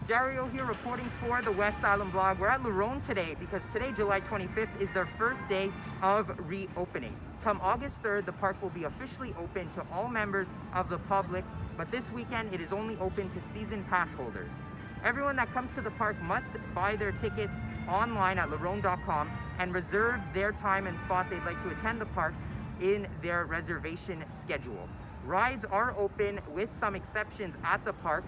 Dario here reporting for the West Island blog. We're at Ronde today because today, July 25th, is their first day of reopening. Come August 3rd, the park will be officially open to all members of the public, but this weekend it is only open to season pass holders. Everyone that comes to the park must buy their tickets online at leronde.com and reserve their time and spot they'd like to attend the park in their reservation schedule. Rides are open with some exceptions at the park,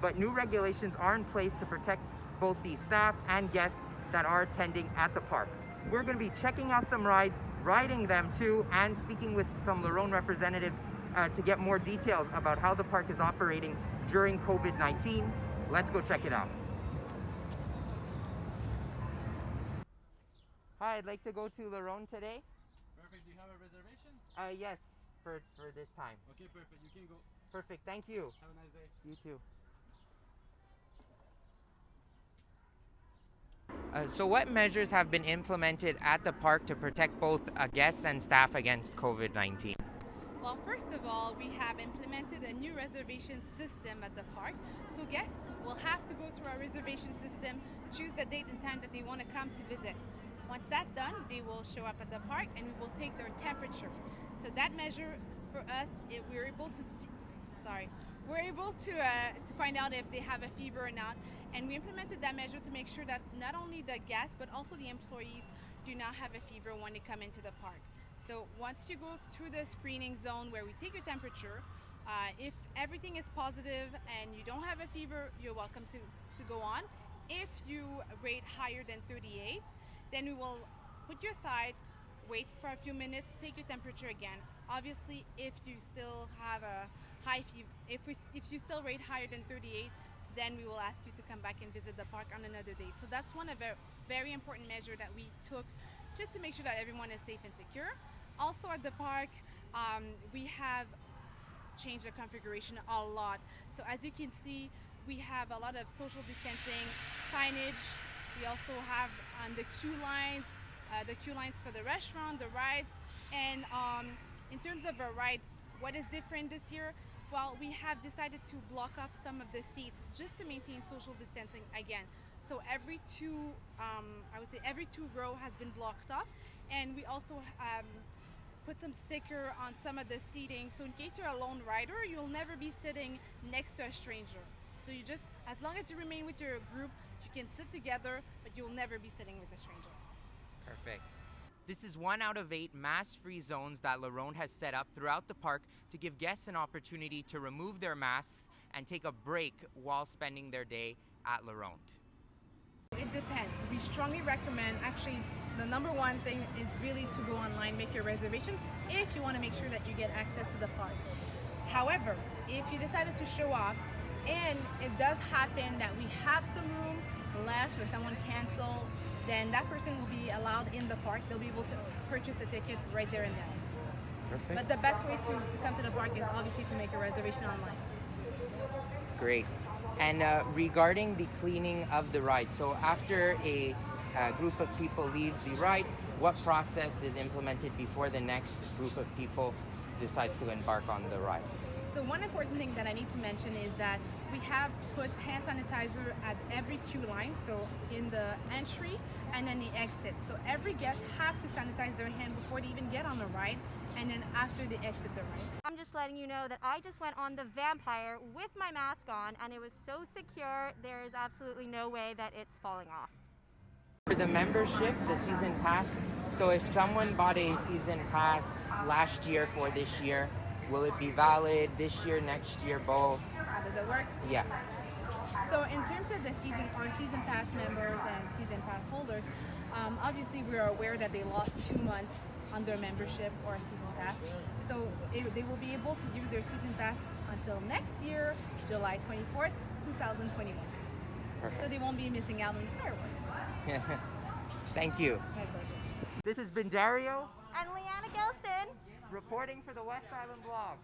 but new regulations are in place to protect both the staff and guests that are attending at the park. We're going to be checking out some rides, riding them too, and speaking with some Ronde representatives to get more details about how the park is operating during COVID-19. Let's go check it out. Hi, I'd like to go to Ronde today. Perfect. Do you have a reservation? Yes, for this time. Okay, perfect. You can go. Perfect. Thank you. Have a nice day. You too. So what measures have been implemented at the park to protect both guests and staff against COVID-19? Well, first of all, we have implemented a new reservation system at the park. So guests will have to go through our reservation system, choose the date and time that they want to come to visit. Once that's done, they will show up at the park and we will take their temperature. So that measure for us, we're able to find out if they have a fever or not. And we implemented that measure to make sure that not only the guests but also the employees do not have a fever when they come into the park. So once you go through the screening zone where we take your temperature, if everything is positive and you don't have a fever, you're welcome to go on. If you rate higher than 38, then we will put you aside, wait for a few minutes, take your temperature again. Obviously, if you still have a high fever, if you still rate higher than 38, then we will ask you to come back and visit the park on another date. So that's one of a very important measure that we took just to make sure that everyone is safe and secure. Also at the park, we have changed the configuration a lot. So as you can see, we have a lot of social distancing signage. We also have on the queue lines for the restaurant, the rides, and in terms of a ride, what is different this year? Well, we have decided to block off some of the seats just to maintain social distancing again. So every two row has been blocked off, and we also put some sticker on some of the seating. So in case you're a lone rider, you'll never be sitting next to a stranger. So you just, as long as you remain with your group, you can sit together, but you'll never be sitting with a stranger. Perfect. This is 1 out of 8 mask-free zones that Ronde has set up throughout the park to give guests an opportunity to remove their masks and take a break while spending their day at Ronde. It depends. We strongly recommend, actually, the number one thing is really to go online, make your reservation if you want to make sure that you get access to the park. However, if you decided to show up and it does happen that we have some room left or someone canceled, then that person will be allowed in the park. They'll be able to purchase a ticket right there and then. Perfect. But the best way to come to the park is obviously to make a reservation online. Great. And regarding the cleaning of the ride, so after a group of people leaves the ride, what process is implemented before the next group of people decides to embark on the ride? So one important thing that I need to mention is that we have put hand sanitizer at every queue line, so in the entry and then the exit. So every guest have to sanitize their hand before they even get on the ride, and then after they exit the ride. I'm just letting you know that I just went on the Vampire with my mask on and it was so secure, there is absolutely no way that it's falling off. For the membership, the season pass, so if someone bought a season pass last year for this year, will it be valid this year, next year, both? How does it work? Yeah. So in terms of the season pass members and season pass holders, obviously we are aware that they lost 2 months on their membership or season pass. So they will be able to use their season pass until next year, July 24th, 2021. Perfect. So they won't be missing out on fireworks. Thank you. My pleasure. This has been Dario And Leanna Gilson. reporting for the West Island blog.